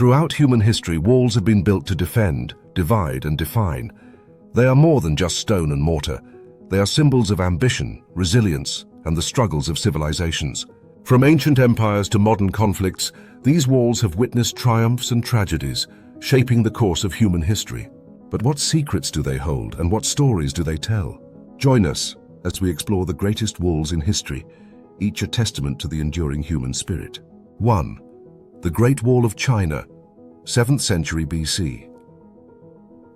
Throughout human history, walls have been built to defend, divide, and define. They are more than just stone and mortar. They are symbols of ambition, resilience, and the struggles of civilizations. From ancient empires to modern conflicts, these walls have witnessed triumphs and tragedies, shaping the course of human history. But what secrets do they hold, and what stories do they tell? Join us as we explore the greatest walls in history, each a testament to the enduring human spirit. 1. The Great Wall of China, 7th century BC.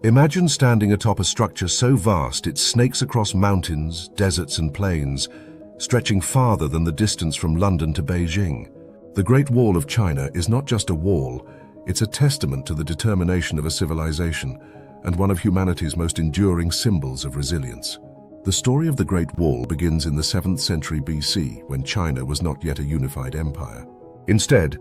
Imagine standing atop a structure so vast it snakes across mountains, deserts, and plains, stretching farther than the distance from London to Beijing. The Great Wall of China is not just a wall, it's a testament to the determination of a civilization and one of humanity's most enduring symbols of resilience. The story of the Great Wall begins in the 7th century BC, when China was not yet a unified empire. Instead,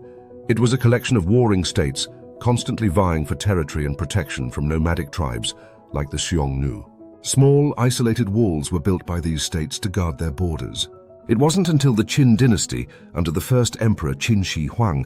it was a collection of warring states constantly vying for territory and protection from nomadic tribes like the Xiongnu. Small, isolated walls were built by these states to guard their borders. It wasn't until the Qin dynasty, under the first emperor Qin Shi Huang,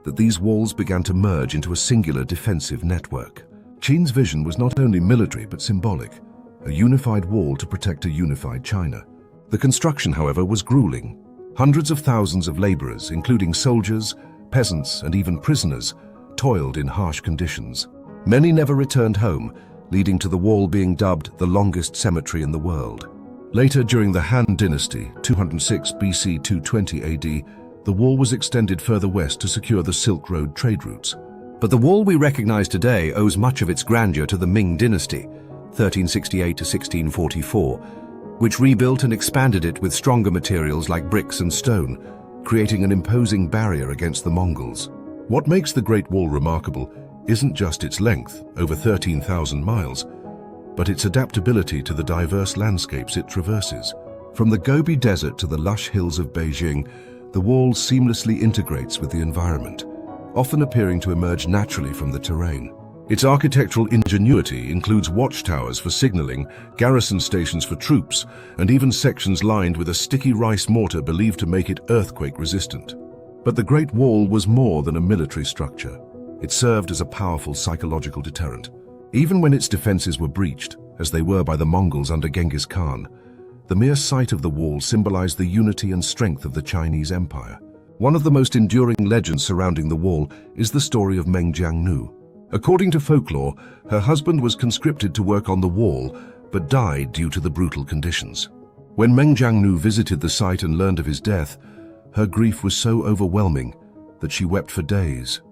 that these walls began to merge into a singular defensive network. Qin's vision was not only military but symbolic, a unified wall to protect a unified China. The construction, however, was grueling. Hundreds of thousands of laborers, including soldiers, peasants, and even prisoners, toiled in harsh conditions. Many never returned home, leading to the wall being dubbed the longest cemetery in the world. Later, during the Han dynasty, 206 BC 220 AD, the wall was extended further west to secure the Silk Road trade routes. But the wall we recognize today owes much of its grandeur to the Ming dynasty, 1368 to 1644, which rebuilt and expanded it with stronger materials like bricks and stone, creating an imposing barrier against the Mongols. What makes the Great Wall remarkable isn't just its length, over 13,000 miles, but its adaptability to the diverse landscapes it traverses. From the Gobi Desert to the lush hills of Beijing, the wall seamlessly integrates with the environment, often appearing to emerge naturally from the terrain. Its architectural ingenuity includes watchtowers for signaling, garrison stations for troops, and even sections lined with a sticky rice mortar believed to make it earthquake-resistant. But the Great Wall was more than a military structure. It served as a powerful psychological deterrent. Even when its defenses were breached, as they were by the Mongols under Genghis Khan, the mere sight of the wall symbolized the unity and strength of the Chinese Empire. One of the most enduring legends surrounding the wall is the story of Meng Jiangnu. According to folklore, her husband was conscripted to work on the wall, but died due to the brutal conditions. When Meng Jiangnu visited the site and learned of his death, her grief was so overwhelming that she wept for days,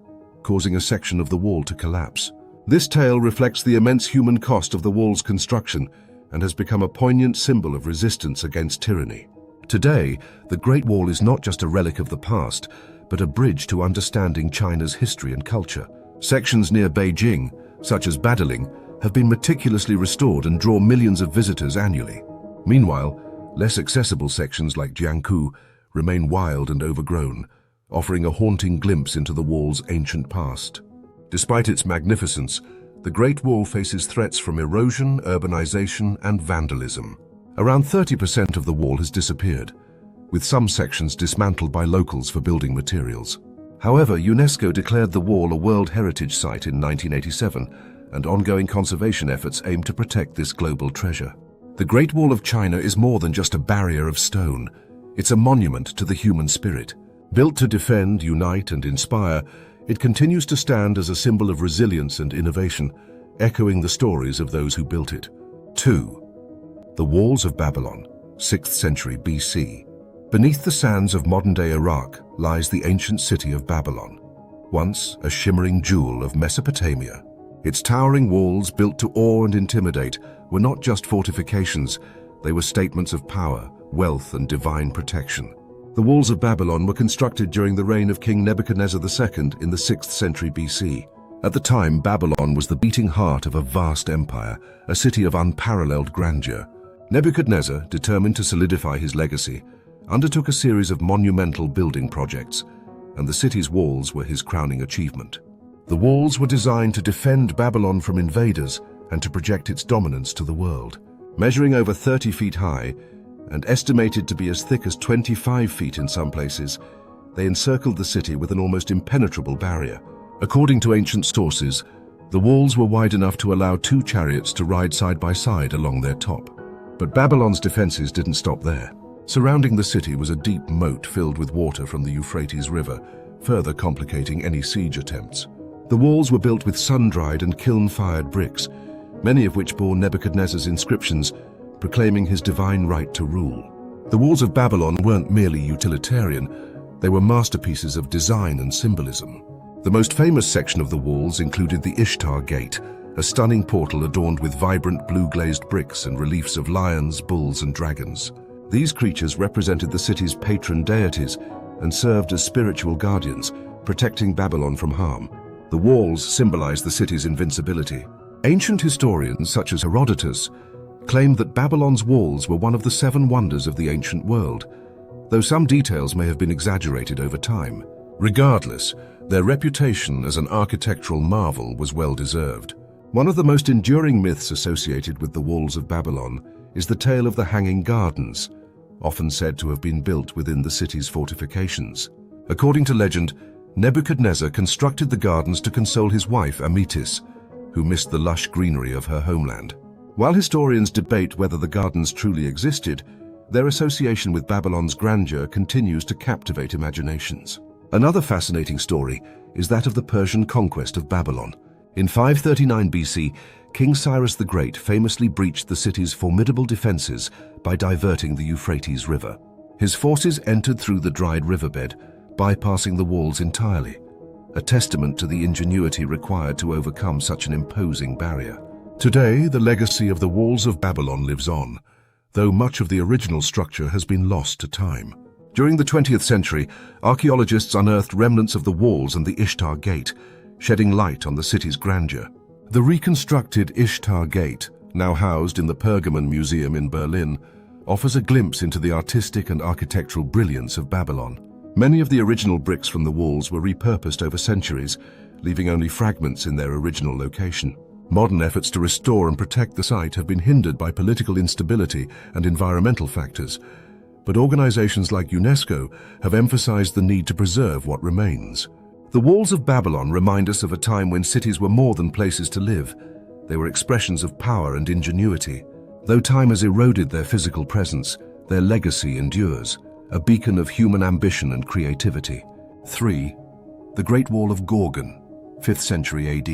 causing a section of the wall to collapse. This tale reflects the immense human cost of the wall's construction and has become a poignant symbol of resistance against tyranny. Today, the Great Wall is not just a relic of the past, but a bridge to understanding China's history and culture. Sections near Beijing, such as Badaling, have been meticulously restored and draw millions of visitors annually. Meanwhile, less accessible sections like Jiangku remain wild and overgrown, offering a haunting glimpse into the wall's ancient past. Despite its magnificence, the Great Wall faces threats from erosion, urbanization, and vandalism. Around 30% of the wall has disappeared, with some sections dismantled by locals for building materials. However, UNESCO declared the wall a World Heritage Site in 1987, and ongoing conservation efforts aim to protect this global treasure. The Great Wall of China is more than just a barrier of stone. It's a monument to the human spirit. Built to defend, unite, and inspire, it continues to stand as a symbol of resilience and innovation, echoing the stories of those who built it. 2. The Walls of Babylon, 6th century BC. Beneath the sands of modern-day Iraq lies the ancient city of Babylon, once a shimmering jewel of Mesopotamia. Its towering walls, built to awe and intimidate, were not just fortifications, they were statements of power, wealth, and divine protection. The walls of Babylon were constructed during the reign of King Nebuchadnezzar II in the 6th century BC. At the time, Babylon was the beating heart of a vast empire, a city of unparalleled grandeur. Nebuchadnezzar, determined to solidify his legacy, undertook a series of monumental building projects, and the city's walls were his crowning achievement. The walls were designed to defend Babylon from invaders and to project its dominance to the world. Measuring over 30 feet high, and estimated to be as thick as 25 feet in some places, they encircled the city with an almost impenetrable barrier. According to ancient sources, the walls were wide enough to allow two chariots to ride side by side along their top. But Babylon's defenses didn't stop there. Surrounding the city was a deep moat filled with water from the Euphrates River, further complicating any siege attempts. The walls were built with sun-dried and kiln-fired bricks, many of which bore Nebuchadnezzar's inscriptions, proclaiming his divine right to rule. The walls of Babylon weren't merely utilitarian, they were masterpieces of design and symbolism. The most famous section of the walls included the Ishtar Gate, a stunning portal adorned with vibrant blue-glazed bricks and reliefs of lions, bulls, and dragons. These creatures represented the city's patron deities and served as spiritual guardians, protecting Babylon from harm. The walls symbolized the city's invincibility. Ancient historians such as Herodotus claimed that Babylon's walls were one of the 7 wonders of the ancient world, though some details may have been exaggerated over time. Regardless, their reputation as an architectural marvel was well-deserved. One of the most enduring myths associated with the walls of Babylon is the tale of the Hanging Gardens, often said to have been built within the city's fortifications. According to legend, Nebuchadnezzar constructed the gardens to console his wife Amytis, who missed the lush greenery of her homeland. While historians debate whether the gardens truly existed, their association with Babylon's grandeur continues to captivate imaginations. Another fascinating story is that of the Persian conquest of Babylon. In 539 BC, King Cyrus the Great famously breached the city's formidable defenses by diverting the Euphrates River. His forces entered through the dried riverbed, bypassing the walls entirely, a testament to the ingenuity required to overcome such an imposing barrier. Today, the legacy of the walls of Babylon lives on, though much of the original structure has been lost to time. During the 20th century, archaeologists unearthed remnants of the walls and the Ishtar Gate, shedding light on the city's grandeur. The reconstructed Ishtar Gate, now housed in the Pergamon Museum in Berlin, offers a glimpse into the artistic and architectural brilliance of Babylon. Many of the original bricks from the walls were repurposed over centuries, leaving only fragments in their original location. Modern efforts to restore and protect the site have been hindered by political instability and environmental factors, but organizations like UNESCO have emphasized the need to preserve what remains. The walls of Babylon remind us of a time when cities were more than places to live. They were expressions of power and ingenuity. Though time has eroded their physical presence, their legacy endures, a beacon of human ambition and creativity. 3. The Great Wall of Gorgan, 5th century AD.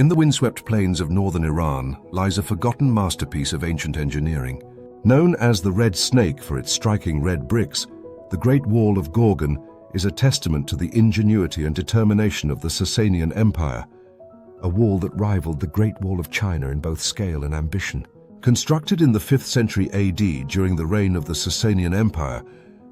In the windswept plains of northern Iran lies a forgotten masterpiece of ancient engineering. Known as the Red Snake for its striking red bricks, the Great Wall of Gorgan is a testament to the ingenuity and determination of the Sasanian Empire, a wall that rivaled the Great Wall of China in both scale and ambition. Constructed in the 5th century AD during the reign of the Sasanian Empire,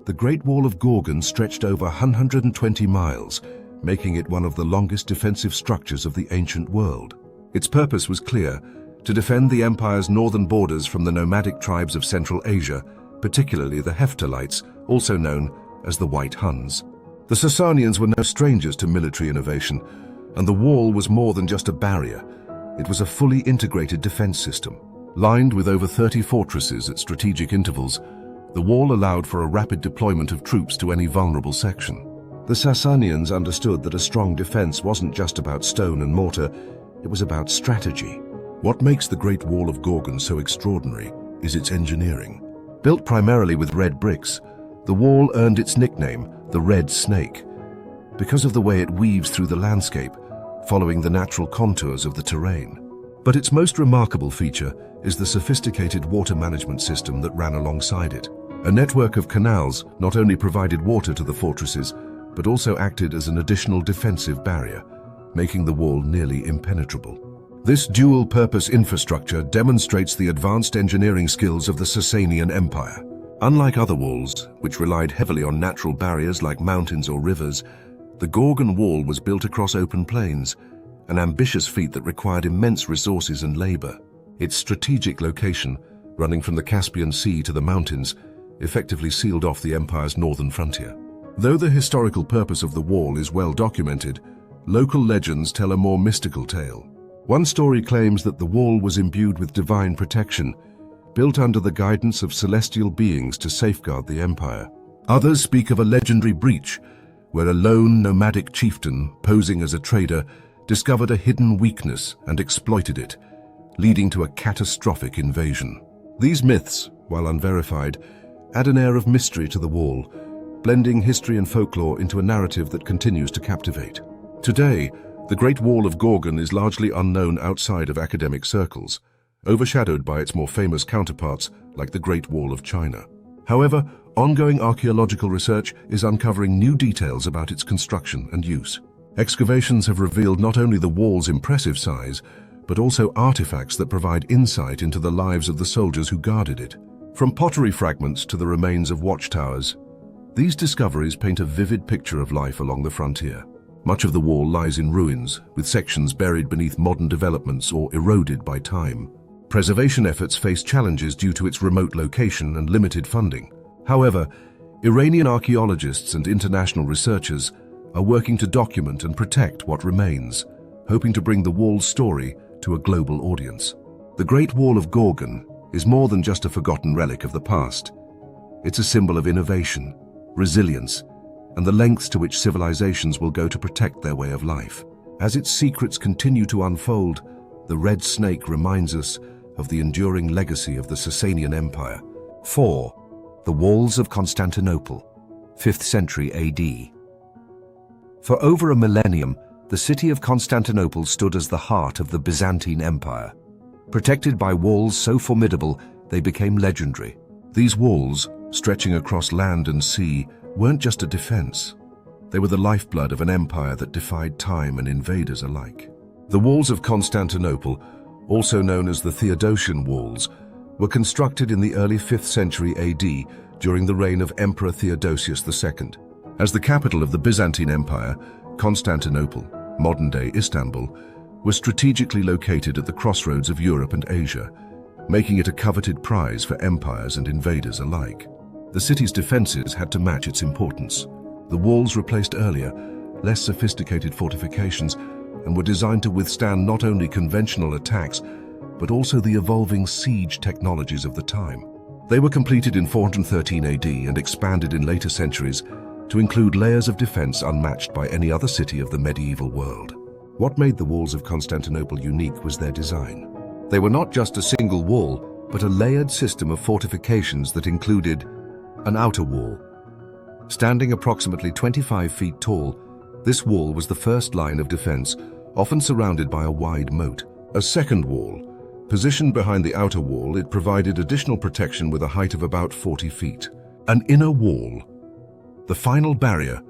the Great Wall of Gorgan stretched over 120 miles, making it one of the longest defensive structures of the ancient world. Its purpose was clear: to defend the empire's northern borders from the nomadic tribes of Central Asia, particularly the Hephthalites, also known as the White Huns. The Sasanians were no strangers to military innovation, and the wall was more than just a barrier. It was a fully integrated defense system. Lined with over 30 fortresses at strategic intervals, the wall allowed for a rapid deployment of troops to any vulnerable section. The Sasanians understood that a strong defense wasn't just about stone and mortar, it was about strategy. What makes the Great Wall of Gorgan so extraordinary is its engineering. Built primarily with red bricks, the wall earned its nickname, the Red Snake, because of the way it weaves through the landscape, following the natural contours of the terrain. But its most remarkable feature is the sophisticated water management system that ran alongside it. A network of canals not only provided water to the fortresses, but also acted as an additional defensive barrier, making the wall nearly impenetrable. This dual-purpose infrastructure demonstrates the advanced engineering skills of the Sasanian Empire. Unlike other walls, which relied heavily on natural barriers like mountains or rivers, the Gorgan Wall was built across open plains, an ambitious feat that required immense resources and labor. Its strategic location, running from the Caspian Sea to the mountains, effectively sealed off the empire's northern frontier. Though the historical purpose of the wall is well documented, local legends tell a more mystical tale. One story claims that the wall was imbued with divine protection, built under the guidance of celestial beings to safeguard the empire. Others speak of a legendary breach, where a lone nomadic chieftain, posing as a trader, discovered a hidden weakness and exploited it, leading to a catastrophic invasion. These myths, while unverified, add an air of mystery to the wall, blending history and folklore into a narrative that continues to captivate. Today, the Great Wall of Gorgan is largely unknown outside of academic circles, overshadowed by its more famous counterparts like the Great Wall of China. However, ongoing archaeological research is uncovering new details about its construction and use. Excavations have revealed not only the wall's impressive size, but also artifacts that provide insight into the lives of the soldiers who guarded it. From pottery fragments to the remains of watchtowers, these discoveries paint a vivid picture of life along the frontier. Much of the wall lies in ruins, with sections buried beneath modern developments or eroded by time. Preservation efforts face challenges due to its remote location and limited funding. However, Iranian archaeologists and international researchers are working to document and protect what remains, hoping to bring the wall's story to a global audience. The Great Wall of Gorgan is more than just a forgotten relic of the past. It's a symbol of innovation, resilience, and the lengths to which civilizations will go to protect their way of life. As its secrets continue to unfold, the red snake reminds us of the enduring legacy of the Sasanian Empire. 4. The Walls of Constantinople, 5th century AD. For over a millennium, the city of Constantinople stood as the heart of the Byzantine Empire. Protected by walls so formidable, they became legendary. These walls, stretching across land and sea, weren't just a defense. They were the lifeblood of an empire that defied time and invaders alike. The walls of Constantinople, also known as the Theodosian Walls, were constructed in the early 5th century AD during the reign of Emperor Theodosius II. As the capital of the Byzantine Empire, Constantinople, modern-day Istanbul, was strategically located at the crossroads of Europe and Asia, making it a coveted prize for empires and invaders alike. The city's defenses had to match its importance. The walls replaced earlier, less sophisticated fortifications and were designed to withstand not only conventional attacks, but also the evolving siege technologies of the time. They were completed in 413 AD and expanded in later centuries to include layers of defense unmatched by any other city of the medieval world. What made the walls of Constantinople unique was their design. They were not just a single wall, but a layered system of fortifications that included an outer wall. Standing approximately 25 feet tall, this wall was the first line of defense, often surrounded by a wide moat. A second wall. Positioned behind the outer wall, it provided additional protection with a height of about 40 feet. An inner wall. The final barrier.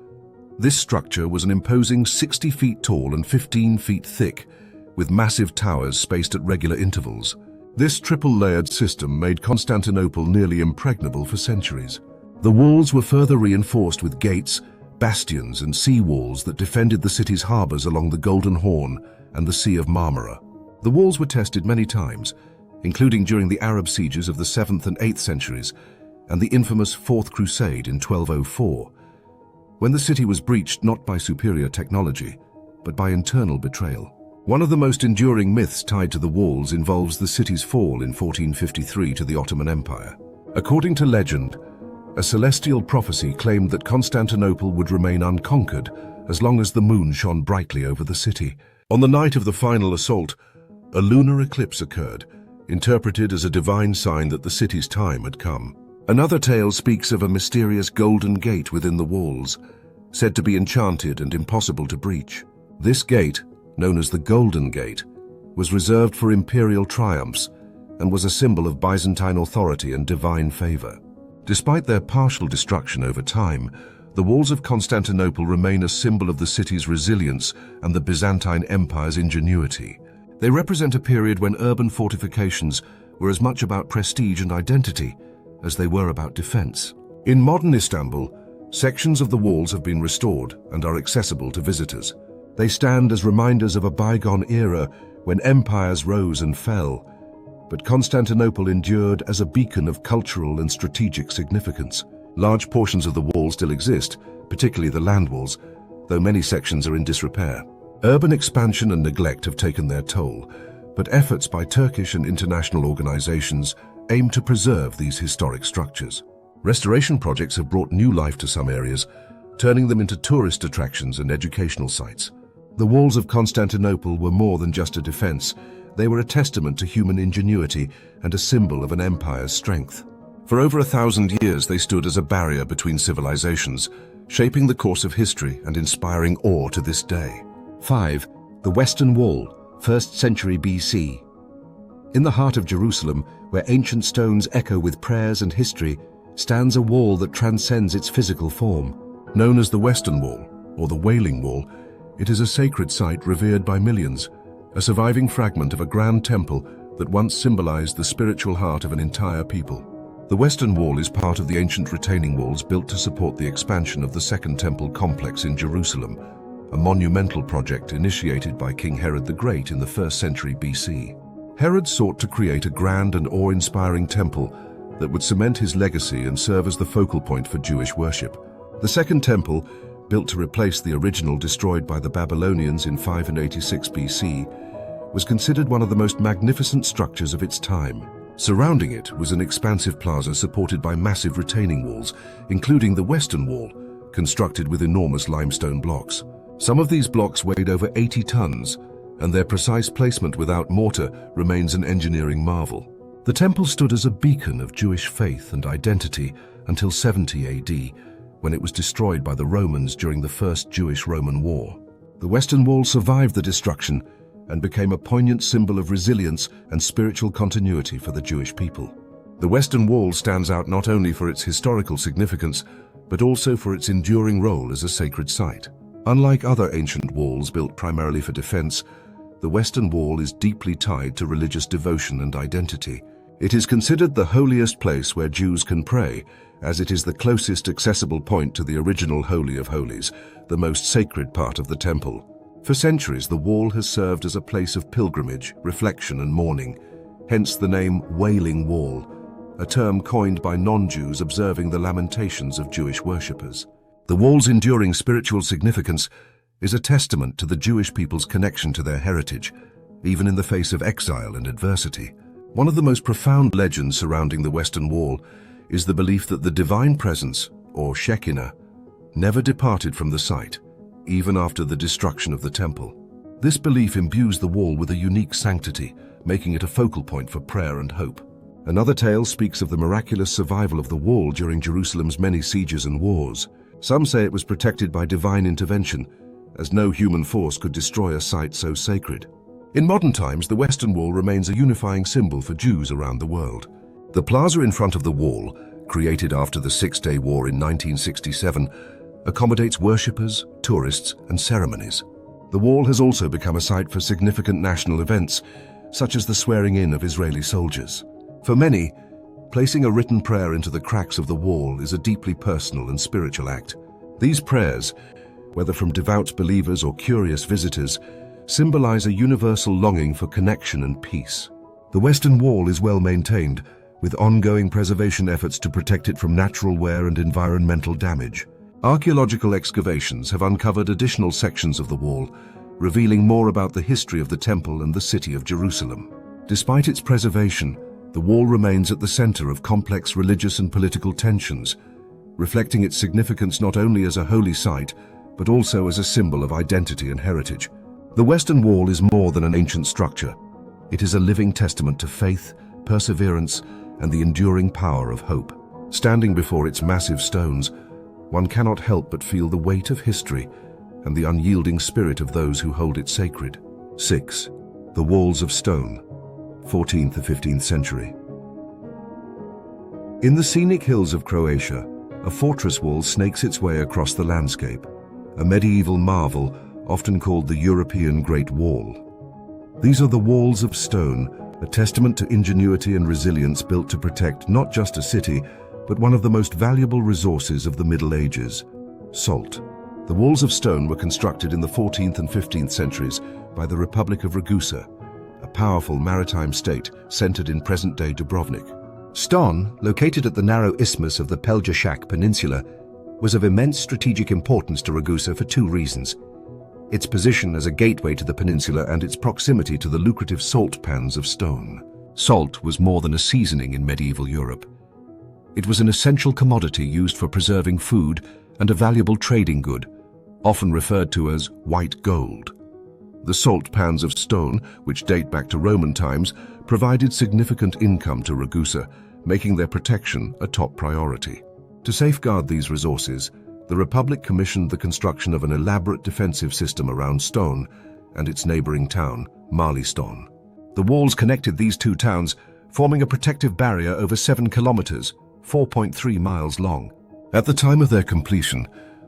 This structure was an imposing 60 feet tall and 15 feet thick, with massive towers spaced at regular intervals. This triple-layered system made Constantinople nearly impregnable for centuries. The walls were further reinforced with gates, bastions and sea walls that defended the city's harbors along the Golden Horn and the Sea of Marmara. The walls were tested many times, including during the Arab sieges of the 7th and 8th centuries and the infamous Fourth Crusade in 1204, when the city was breached not by superior technology, but by internal betrayal. One of the most enduring myths tied to the walls involves the city's fall in 1453 to the Ottoman Empire. According to legend, a celestial prophecy claimed that Constantinople would remain unconquered as long as the moon shone brightly over the city. On the night of the final assault, a lunar eclipse occurred, interpreted as a divine sign that the city's time had come. Another tale speaks of a mysterious golden gate within the walls, said to be enchanted and impossible to breach. This gate, known as the Golden Gate, was reserved for imperial triumphs and was a symbol of Byzantine authority and divine favor. Despite their partial destruction over time, the walls of Constantinople remain a symbol of the city's resilience and the Byzantine Empire's ingenuity. They represent a period when urban fortifications were as much about prestige and identity as they were about defense. In modern Istanbul, sections of the walls have been restored and are accessible to visitors. They stand as reminders of a bygone era when empires rose and fell, but Constantinople endured as a beacon of cultural and strategic significance. Large portions of the wall still exist, particularly the land walls, though many sections are in disrepair. Urban expansion and neglect have taken their toll, but efforts by Turkish and international organizations aim to preserve these historic structures. Restoration projects have brought new life to some areas, turning them into tourist attractions and educational sites. The walls of Constantinople were more than just a defense. They were a testament to human ingenuity and a symbol of an empire's strength. For over 1,000 years, they stood as a barrier between civilizations, shaping the course of history and inspiring awe to this day. 5. The Western Wall, 1st century BC. In the heart of Jerusalem, where ancient stones echo with prayers and history, stands a wall that transcends its physical form. Known as the Western Wall, or the Wailing Wall, it is a sacred site revered by millions, a surviving fragment of a grand temple that once symbolized the spiritual heart of an entire people. The Western Wall is part of the ancient retaining walls built to support the expansion of the Second Temple complex in Jerusalem, a monumental project initiated by King Herod the Great in the 1st century BC. Herod sought to create a grand and awe-inspiring temple that would cement his legacy and serve as the focal point for Jewish worship. The Second Temple, built to replace the original destroyed by the Babylonians in 586 BC, was considered one of the most magnificent structures of its time. Surrounding it was an expansive plaza supported by massive retaining walls, including the Western Wall, constructed with enormous limestone blocks. Some of these blocks weighed over 80 tons, and their precise placement without mortar remains an engineering marvel. The temple stood as a beacon of Jewish faith and identity until 70 AD, when it was destroyed by the Romans during the First Jewish-Roman War. The Western Wall survived the destruction and became a poignant symbol of resilience and spiritual continuity for the Jewish people. The Western Wall stands out not only for its historical significance, but also for its enduring role as a sacred site. Unlike other ancient walls built primarily for defense, the Western Wall is deeply tied to religious devotion and identity. It is considered the holiest place where Jews can pray, as it is the closest accessible point to the original Holy of Holies, the most sacred part of the temple. For centuries, the wall has served as a place of pilgrimage, reflection, and mourning, hence the name Wailing Wall, a term coined by non-Jews observing the lamentations of Jewish worshippers. The wall's enduring spiritual significance is a testament to the Jewish people's connection to their heritage, even in the face of exile and adversity. One of the most profound legends surrounding the Western Wall is the belief that the divine presence, or Shekinah, never departed from the site, even after the destruction of the temple. This belief imbues the wall with a unique sanctity, making it a focal point for prayer and hope. Another tale speaks of the miraculous survival of the wall during Jerusalem's many sieges and wars. Some say it was protected by divine intervention, as no human force could destroy a site so sacred. In modern times, the Western Wall remains a unifying symbol for Jews around the world. The plaza in front of the wall, created after the Six-Day War in 1967, accommodates worshippers, tourists, and ceremonies. The wall has also become a site for significant national events, such as the swearing-in of Israeli soldiers. For many, placing a written prayer into the cracks of the wall is a deeply personal and spiritual act. These prayers, whether from devout believers or curious visitors, symbolize a universal longing for connection and peace. The Western Wall is well maintained, with ongoing preservation efforts to protect it from natural wear and environmental damage. Archaeological excavations have uncovered additional sections of the wall, revealing more about the history of the temple and the city of Jerusalem. Despite its preservation, the wall remains at the center of complex religious and political tensions, reflecting its significance not only as a holy site, but also as a symbol of identity and heritage. The Western Wall is more than an ancient structure. It is a living testament to faith, perseverance, and the enduring power of hope. Standing before its massive stones, one cannot help but feel the weight of history and the unyielding spirit of those who hold it sacred. 6. The Walls of Stone, 14th to 15th century. In the scenic hills of Croatia, a fortress wall snakes its way across the landscape, a medieval marvel often called the European Great Wall. These are the walls of stone, a testament to ingenuity and resilience built to protect not just a city, but one of the most valuable resources of the Middle Ages, salt. The walls of stone were constructed in the 14th and 15th centuries by the Republic of Ragusa, a powerful maritime state centered in present-day Dubrovnik. Ston, located at the narrow isthmus of the Pelješac Peninsula, was of immense strategic importance to Ragusa for two reasons: its position as a gateway to the peninsula and its proximity to the lucrative salt pans of stone. Salt was more than a seasoning in medieval Europe. It was an essential commodity used for preserving food and a valuable trading good, often referred to as white gold. The salt pans of stone, which date back to Roman times, provided significant income to Ragusa, making their protection a top priority. To safeguard these resources, the Republic commissioned the construction of an elaborate defensive system around Stone and its neighboring town, Marleystone. The walls connected these two towns, forming a protective barrier over 7 kilometers, 4.3 miles long. At the time of their completion,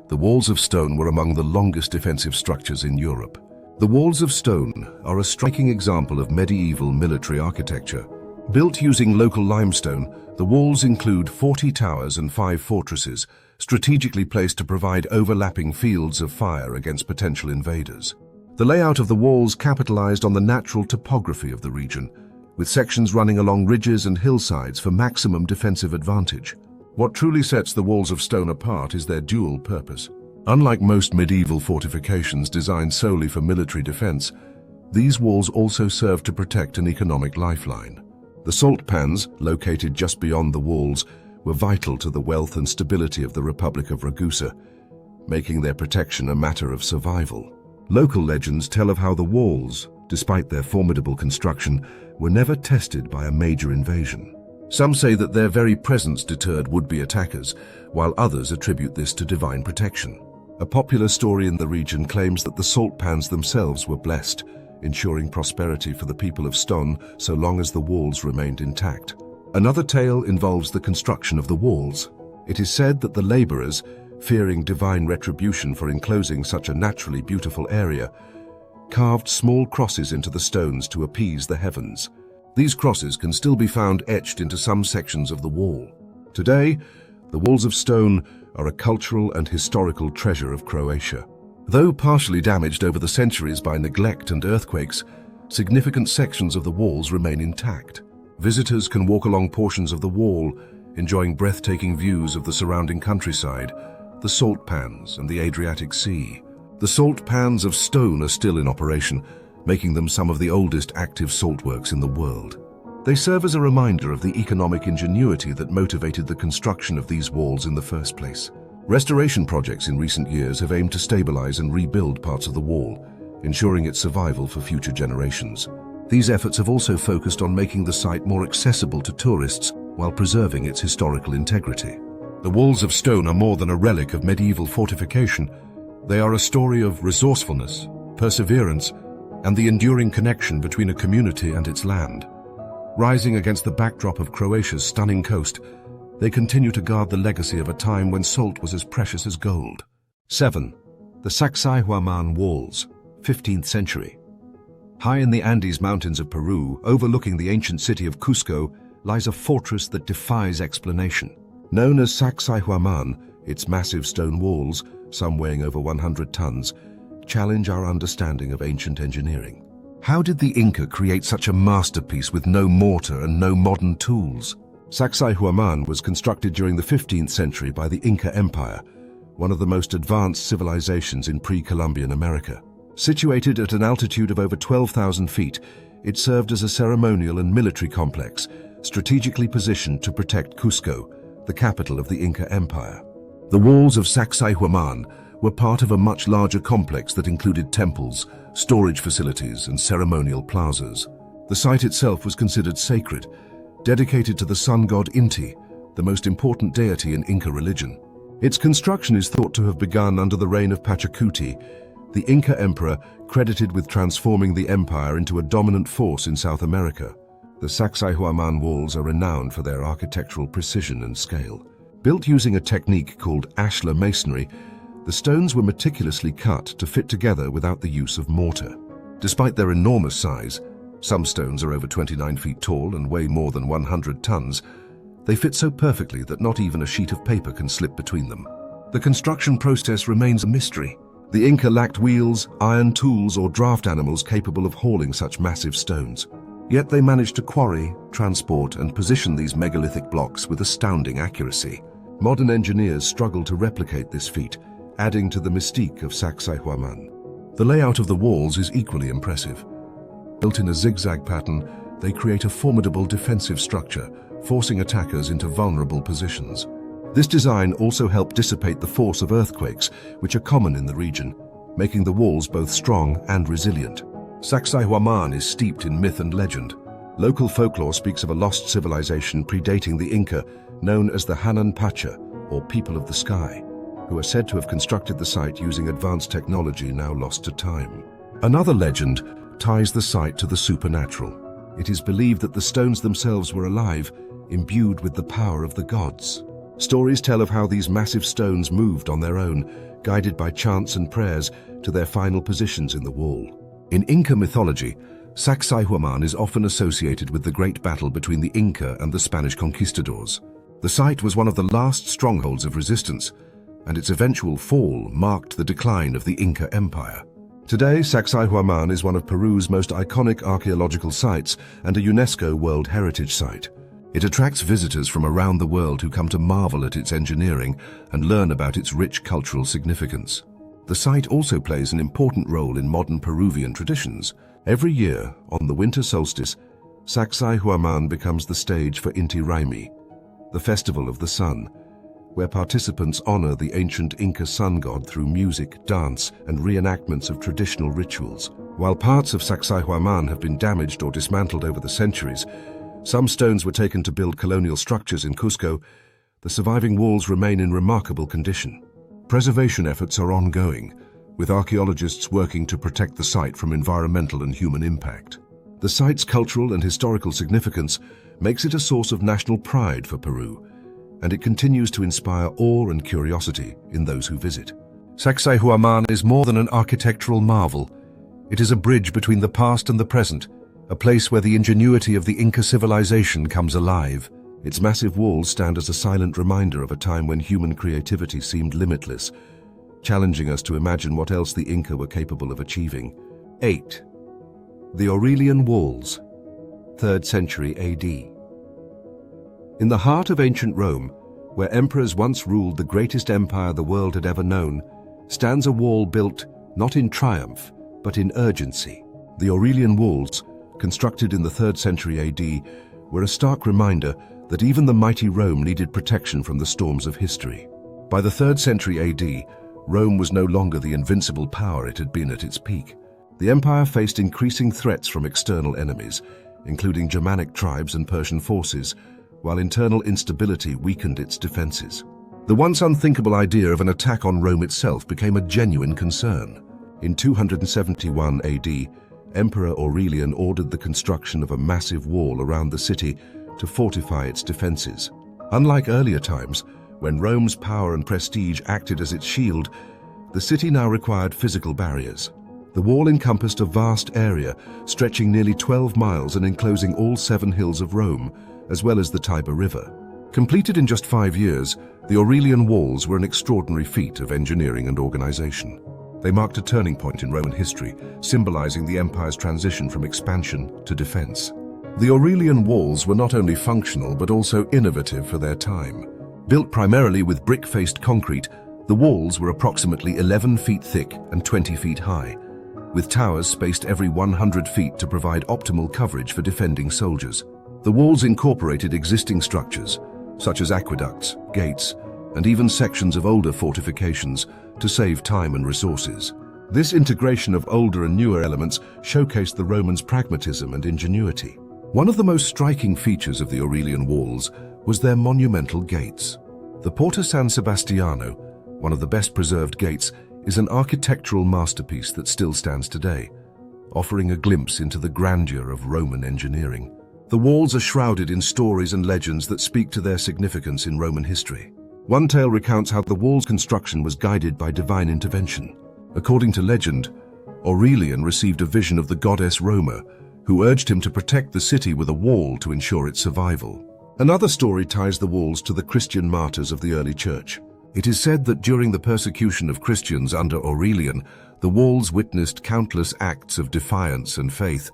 the walls of stone were among the longest defensive structures in Europe. The walls of stone are a striking example of medieval military architecture. Built using local limestone, the walls include 40 towers and 5 fortresses, strategically placed to provide overlapping fields of fire against potential invaders. The layout of the walls capitalized on the natural topography of the region, with sections running along ridges and hillsides for maximum defensive advantage. What truly sets the walls of stone apart is their dual purpose. Unlike most medieval fortifications designed solely for military defense, these walls also serve to protect an economic lifeline. The salt pans, located just beyond the walls, were vital to the wealth and stability of the Republic of Ragusa, making their protection a matter of survival. Local legends tell of how the walls, despite their formidable construction, were never tested by a major invasion. Some say that their very presence deterred would-be attackers, while others attribute this to divine protection. A popular story in the region claims that the salt pans themselves were blessed, ensuring prosperity for the people of Stone so long as the walls remained intact. Another tale involves the construction of the walls. It is said that the laborers, fearing divine retribution for enclosing such a naturally beautiful area, carved small crosses into the stones to appease the heavens. These crosses can still be found etched into some sections of the wall. Today, the walls of stone are a cultural and historical treasure of Croatia. Though partially damaged over the centuries by neglect and earthquakes, significant sections of the walls remain intact. Visitors can walk along portions of the wall, enjoying breathtaking views of the surrounding countryside, the salt pans, and the Adriatic Sea. The salt pans of stone are still in operation, making them some of the oldest active saltworks in the world. They serve as a reminder of the economic ingenuity that motivated the construction of these walls in the first place. Restoration projects in recent years have aimed to stabilize and rebuild parts of the wall, ensuring its survival for future generations. These efforts have also focused on making the site more accessible to tourists while preserving its historical integrity. The walls of stone are more than a relic of medieval fortification. They are a story of resourcefulness, perseverance, and the enduring connection between a community and its land. Rising against the backdrop of Croatia's stunning coast, they continue to guard the legacy of a time when salt was as precious as gold. 7. The Sacsayhuaman Walls, 15th century. High in the Andes Mountains of Peru, overlooking the ancient city of Cusco, lies a fortress that defies explanation. Known as Sacsayhuaman, its massive stone walls, some weighing over 100 tons, challenge our understanding of ancient engineering. How did the Inca create such a masterpiece with no mortar and no modern tools? Sacsayhuaman was constructed during the 15th century by the Inca Empire, one of the most advanced civilizations in pre-Columbian America. Situated at an altitude of over 12,000 feet, it served as a ceremonial and military complex, strategically positioned to protect Cusco, the capital of the Inca Empire. The walls of Sacsayhuaman were part of a much larger complex that included temples, storage facilities, and ceremonial plazas. The site itself was considered sacred, dedicated to the sun god Inti, the most important deity in Inca religion. Its construction is thought to have begun under the reign of Pachacuti, the Inca emperor credited with transforming the empire into a dominant force in South America. The Sacsayhuaman walls are renowned for their architectural precision and scale. Built using a technique called ashlar masonry, the stones were meticulously cut to fit together without the use of mortar. Despite their enormous size, some stones are over 29 feet tall and weigh more than 100 tons, they fit so perfectly that not even a sheet of paper can slip between them. The construction process remains a mystery. The Inca lacked wheels, iron tools, or draft animals capable of hauling such massive stones. Yet they managed to quarry, transport, and position these megalithic blocks with astounding accuracy. Modern engineers struggle to replicate this feat, adding to the mystique of Sacsayhuaman. The layout of the walls is equally impressive. Built in a zigzag pattern, they create a formidable defensive structure, forcing attackers into vulnerable positions. This design also helped dissipate the force of earthquakes, which are common in the region, making the walls both strong and resilient. Sacsayhuaman is steeped in myth and legend. Local folklore speaks of a lost civilization predating the Inca, known as the Hanan Pacha, or People of the Sky, who are said to have constructed the site using advanced technology now lost to time. Another legend ties the site to the supernatural. It is believed that the stones themselves were alive, imbued with the power of the gods. Stories tell of how these massive stones moved on their own, guided by chants and prayers to their final positions in the wall. In Inca mythology, Sacsayhuaman is often associated with the great battle between the Inca and the Spanish conquistadors. The site was one of the last strongholds of resistance, and its eventual fall marked the decline of the Inca Empire. Today, Sacsayhuaman is one of Peru's most iconic archaeological sites and a UNESCO World Heritage Site. It attracts visitors from around the world who come to marvel at its engineering and learn about its rich cultural significance. The site also plays an important role in modern Peruvian traditions. Every year, on the winter solstice, Sacsayhuaman becomes the stage for Inti Raymi, the festival of the sun, where participants honor the ancient Inca sun god through music, dance, and reenactments of traditional rituals. While parts of Sacsayhuaman have been damaged or dismantled over the centuries, some stones were taken to build colonial structures in Cusco. The surviving walls remain in remarkable condition. Preservation efforts are ongoing, with archaeologists working to protect the site from environmental and human impact. The site's cultural and historical significance makes it a source of national pride for Peru, and it continues to inspire awe and curiosity in those who visit. Sacsayhuaman is more than an architectural marvel. It is a bridge between the past and the present, a place where the ingenuity of the Inca civilization comes alive. Its massive walls stand as a silent reminder of a time when human creativity seemed limitless, challenging us to imagine what else the Inca were capable of achieving. 8. The Aurelian Walls, 3rd century AD. In the heart of ancient Rome, where emperors once ruled the greatest empire the world had ever known, stands a wall built not in triumph, but in urgency. The Aurelian Walls, constructed in the 3rd century AD, were a stark reminder that even the mighty Rome needed protection from the storms of history. By the 3rd century AD, Rome was no longer the invincible power it had been at its peak. The empire faced increasing threats from external enemies, including Germanic tribes and Persian forces, while internal instability weakened its defenses. The once unthinkable idea of an attack on Rome itself became a genuine concern. In 271 AD, Emperor Aurelian ordered the construction of a massive wall around the city to fortify its defenses. Unlike earlier times, when Rome's power and prestige acted as its shield, the city now required physical barriers. The wall encompassed a vast area, stretching nearly 12 miles and enclosing all 7 hills of Rome, as well as the Tiber River. Completed in just 5 years, the Aurelian Walls were an extraordinary feat of engineering and organization. They marked a turning point in Roman history, symbolizing the empire's transition from expansion to defense. The Aurelian Walls were not only functional but also innovative for their time. Built primarily with brick-faced concrete, the walls were approximately 11 feet thick and 20 feet high, with towers spaced every 100 feet to provide optimal coverage for defending soldiers. The walls incorporated existing structures, such as aqueducts, gates, and even sections of older fortifications to save time and resources. This integration of older and newer elements showcased the Romans' pragmatism and ingenuity. One of the most striking features of the Aurelian Walls was their monumental gates. The Porta San Sebastiano, one of the best preserved gates, is an architectural masterpiece that still stands today, offering a glimpse into the grandeur of Roman engineering. The walls are shrouded in stories and legends that speak to their significance in Roman history. One tale recounts how the wall's construction was guided by divine intervention. According to legend, Aurelian received a vision of the goddess Roma, who urged him to protect the city with a wall to ensure its survival. Another story ties the walls to the Christian martyrs of the early church. It is said that during the persecution of Christians under Aurelian, the walls witnessed countless acts of defiance and faith,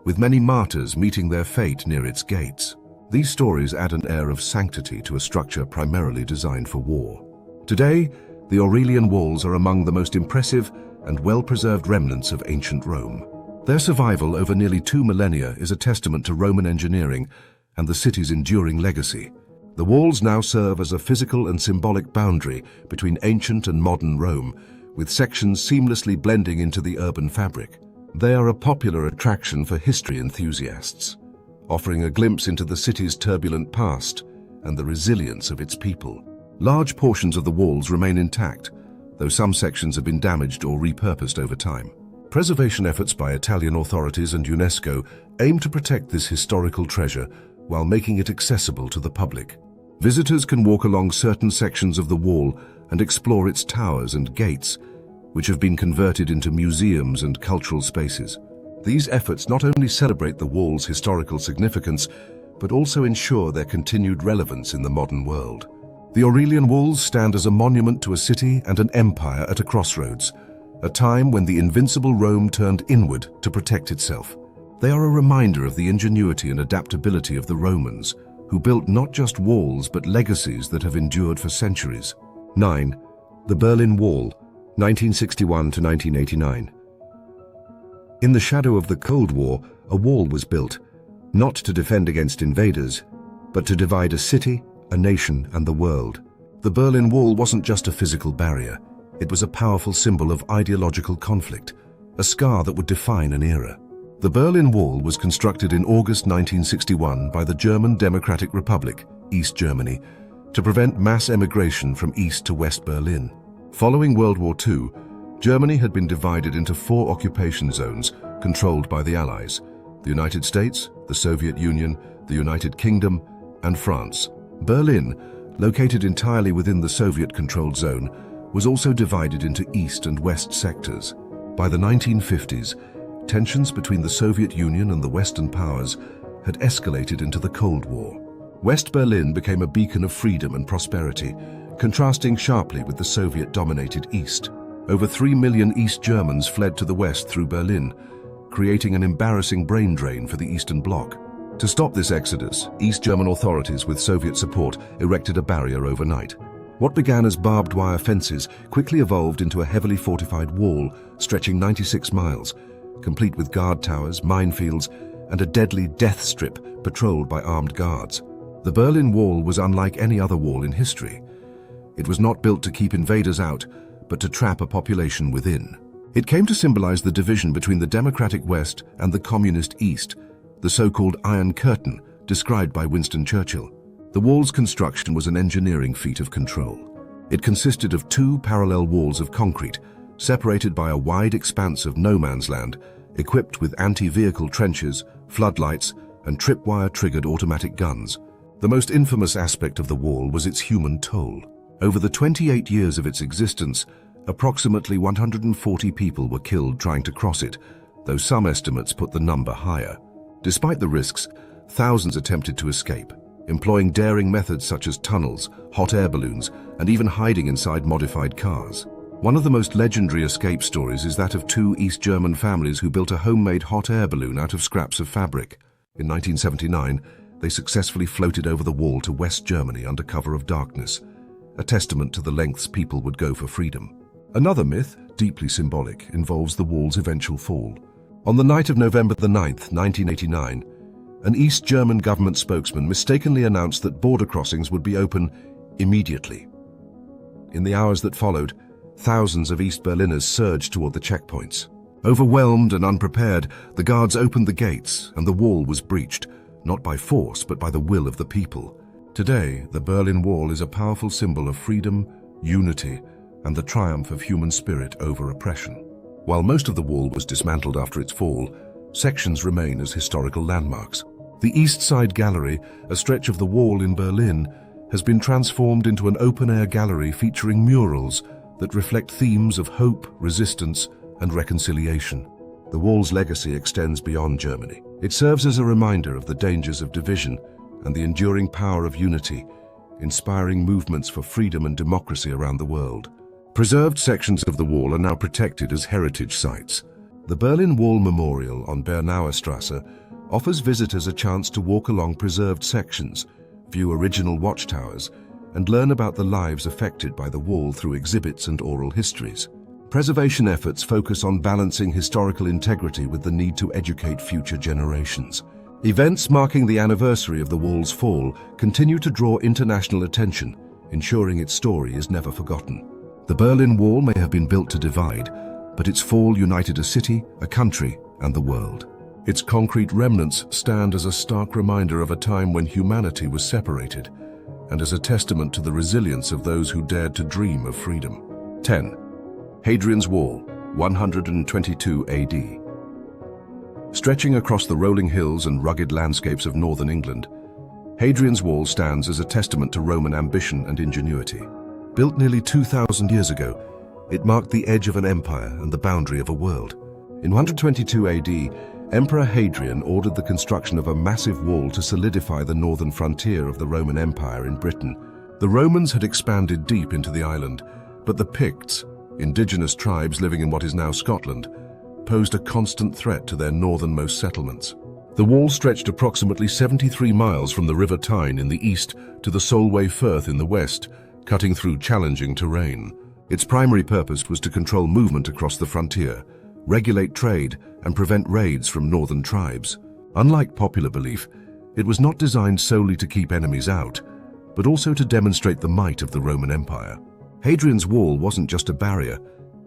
with many martyrs meeting their fate near its gates. These stories add an air of sanctity to a structure primarily designed for war. Today, the Aurelian Walls are among the most impressive and well-preserved remnants of ancient Rome. Their survival over nearly 2 millennia is a testament to Roman engineering and the city's enduring legacy. The walls now serve as a physical and symbolic boundary between ancient and modern Rome, with sections seamlessly blending into the urban fabric. They are a popular attraction for history enthusiasts, offering a glimpse into the city's turbulent past and the resilience of its people. Large portions of the walls remain intact, though some sections have been damaged or repurposed over time. Preservation efforts by Italian authorities and UNESCO aim to protect this historical treasure while making it accessible to the public. Visitors can walk along certain sections of the wall and explore its towers and gates, which have been converted into museums and cultural spaces. These efforts not only celebrate the wall's historical significance, but also ensure their continued relevance in the modern world. The Aurelian walls stand as a monument to a city and an empire at a crossroads, a time when the invincible Rome turned inward to protect itself. They are a reminder of the ingenuity and adaptability of the Romans, who built not just walls but legacies that have endured for centuries. 9. The Berlin Wall, 1961 to 1989. In the shadow of the Cold War, a wall was built, not to defend against invaders, but to divide a city, a nation, and the world. The Berlin Wall wasn't just a physical barrier. It was a powerful symbol of ideological conflict, a scar that would define an era. The Berlin Wall was constructed in August 1961 by the German Democratic Republic, East Germany, to prevent mass emigration from East to West Berlin. Following World War II, Germany had been divided into 4 occupation zones controlled by the Allies: the United States, the Soviet Union, the United Kingdom, and France. Berlin, located entirely within the Soviet-controlled zone, was also divided into East and West sectors. By the 1950s, tensions between the Soviet Union and the Western powers had escalated into the Cold War. West Berlin became a beacon of freedom and prosperity, contrasting sharply with the Soviet-dominated East. Over 3 million East Germans fled to the West through Berlin, creating an embarrassing brain drain for the Eastern Bloc. To stop this exodus, East German authorities with Soviet support erected a barrier overnight. What began as barbed wire fences quickly evolved into a heavily fortified wall stretching 96 miles, complete with guard towers, minefields, and a deadly death strip patrolled by armed guards. The Berlin Wall was unlike any other wall in history. It was not built to keep invaders out, but to trap a population within. It came to symbolize the division between the democratic West and the communist East, the so-called Iron Curtain, described by Winston Churchill. The wall's construction was an engineering feat of control. It consisted of 2 parallel walls of concrete, separated by a wide expanse of no man's land, equipped with anti-vehicle trenches, floodlights, and tripwire-triggered automatic guns. The most infamous aspect of the wall was its human toll. Over the 28 years of its existence, approximately 140 people were killed trying to cross it, though some estimates put the number higher. Despite the risks, thousands attempted to escape, employing daring methods such as tunnels, hot air balloons, and even hiding inside modified cars. One of the most legendary escape stories is that of 2 East German families who built a homemade hot air balloon out of scraps of fabric. In 1979, they successfully floated over the wall to West Germany under cover of darkness, a testament to the lengths people would go for freedom. Another myth, deeply symbolic, involves the wall's eventual fall. On the night of November 9th, 1989, an East German government spokesman mistakenly announced that border crossings would be open immediately. In the hours that followed, thousands of East Berliners surged toward the checkpoints. Overwhelmed and unprepared, the guards opened the gates and the wall was breached, not by force but by the will of the people. Today, the Berlin Wall is a powerful symbol of freedom, unity, and the triumph of human spirit over oppression. While most of the wall was dismantled after its fall, sections remain as historical landmarks. The East Side Gallery, a stretch of the wall in Berlin, has been transformed into an open-air gallery featuring murals that reflect themes of hope, resistance, and reconciliation. The wall's legacy extends beyond Germany. It serves as a reminder of the dangers of division and the enduring power of unity, inspiring movements for freedom and democracy around the world. Preserved sections of the wall are now protected as heritage sites. The Berlin Wall Memorial on Bernauer Straße offers visitors a chance to walk along preserved sections, view original watchtowers, and learn about the lives affected by the wall through exhibits and oral histories. Preservation efforts focus on balancing historical integrity with the need to educate future generations. Events marking the anniversary of the wall's fall continue to draw international attention, ensuring its story is never forgotten. The Berlin Wall may have been built to divide, but its fall united a city, a country, and the world. Its concrete remnants stand as a stark reminder of a time when humanity was separated, and as a testament to the resilience of those who dared to dream of freedom. 10. Hadrian's Wall, 122 AD. Stretching across the rolling hills and rugged landscapes of northern England, Hadrian's Wall stands as a testament to Roman ambition and ingenuity. Built nearly 2,000 years ago, it marked the edge of an empire and the boundary of a world. In 122 AD, Emperor Hadrian ordered the construction of a massive wall to solidify the northern frontier of the Roman Empire in Britain. The Romans had expanded deep into the island, but the Picts, indigenous tribes living in what is now Scotland, posed a constant threat to their northernmost settlements. The wall stretched approximately 73 miles from the River Tyne in the east to the Solway Firth in the west, cutting through challenging terrain. Its primary purpose was to control movement across the frontier, regulate trade, and prevent raids from northern tribes. Unlike popular belief, it was not designed solely to keep enemies out, but also to demonstrate the might of the Roman Empire. Hadrian's Wall wasn't just a barrier,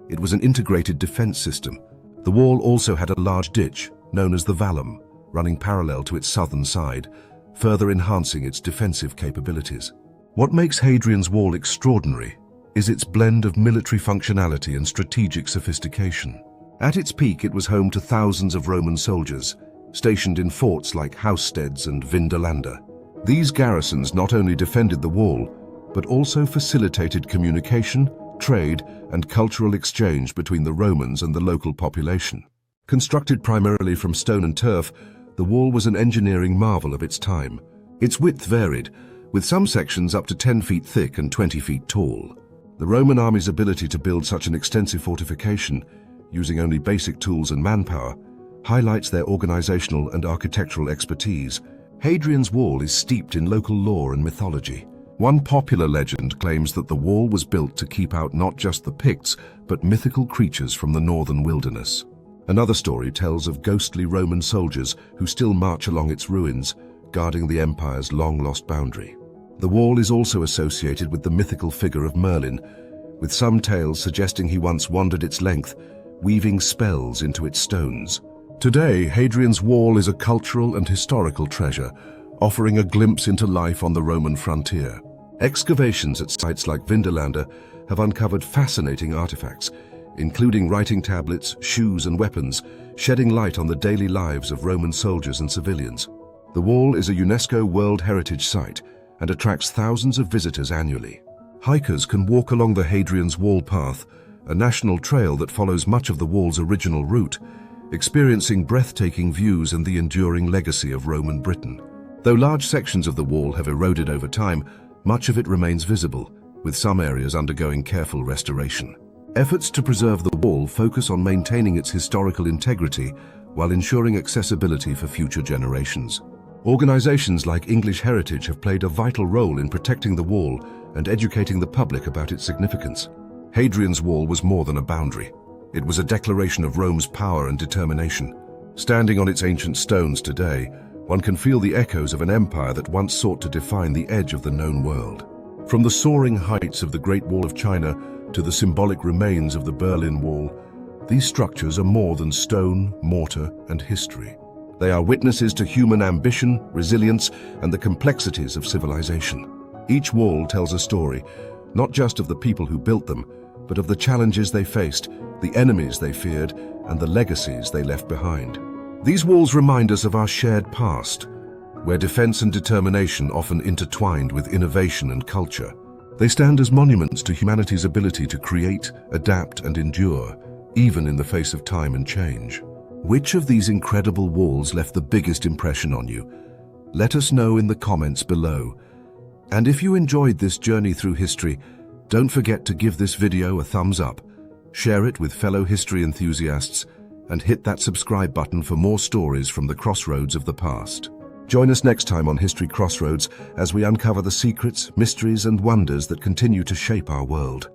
it was an integrated defense system. The wall also had a large ditch, known as the Vallum, running parallel to its southern side, further enhancing its defensive capabilities. What makes Hadrian's Wall extraordinary is its blend of military functionality and strategic sophistication. At its peak, it was home to thousands of Roman soldiers, stationed in forts like Housesteads and Vindolanda. These garrisons not only defended the wall, but also facilitated communication, trade, and cultural exchange between the Romans and the local population. Constructed primarily from stone and turf, the wall was an engineering marvel of its time. Its width varied, with some sections up to 10 feet thick and 20 feet tall. The Roman army's ability to build such an extensive fortification, using only basic tools and manpower, highlights their organizational and architectural expertise. Hadrian's Wall is steeped in local lore and mythology. One popular legend claims that the wall was built to keep out not just the Picts, but mythical creatures from the northern wilderness. Another story tells of ghostly Roman soldiers who still march along its ruins, guarding the empire's long-lost boundary. The wall is also associated with the mythical figure of Merlin, with some tales suggesting he once wandered its length, weaving spells into its stones. Today, Hadrian's Wall is a cultural and historical treasure, offering a glimpse into life on the Roman frontier. Excavations at sites like Vindolanda have uncovered fascinating artifacts, including writing tablets, shoes, and weapons, shedding light on the daily lives of Roman soldiers and civilians. The wall is a UNESCO World Heritage Site and attracts thousands of visitors annually. Hikers can walk along the Hadrian's Wall Path, a national trail that follows much of the wall's original route, experiencing breathtaking views and the enduring legacy of Roman Britain. Though large sections of the wall have eroded over time, much of it remains visible, with some areas undergoing careful restoration. Efforts to preserve the wall focus on maintaining its historical integrity while ensuring accessibility for future generations. Organizations like English Heritage have played a vital role in protecting the wall and educating the public about its significance. Hadrian's Wall was more than a boundary. It was a declaration of Rome's power and determination. Standing on its ancient stones today, one can feel the echoes of an empire that once sought to define the edge of the known world. From the soaring heights of the Great Wall of China to the symbolic remains of the Berlin Wall, these structures are more than stone, mortar, and history. They are witnesses to human ambition, resilience, and the complexities of civilization. Each wall tells a story, not just of the people who built them, but of the challenges they faced, the enemies they feared, and the legacies they left behind. These walls remind us of our shared past, where defense and determination often intertwined with innovation and culture. They stand as monuments to humanity's ability to create, adapt, and endure, even in the face of time and change. Which of these incredible walls left the biggest impression on you? Let us know in the comments below. And if you enjoyed this journey through history, don't forget to give this video a thumbs up, share it with fellow history enthusiasts, and hit that subscribe button for more stories from the crossroads of the past. Join us next time on History Crossroads as we uncover the secrets, mysteries, and wonders that continue to shape our world.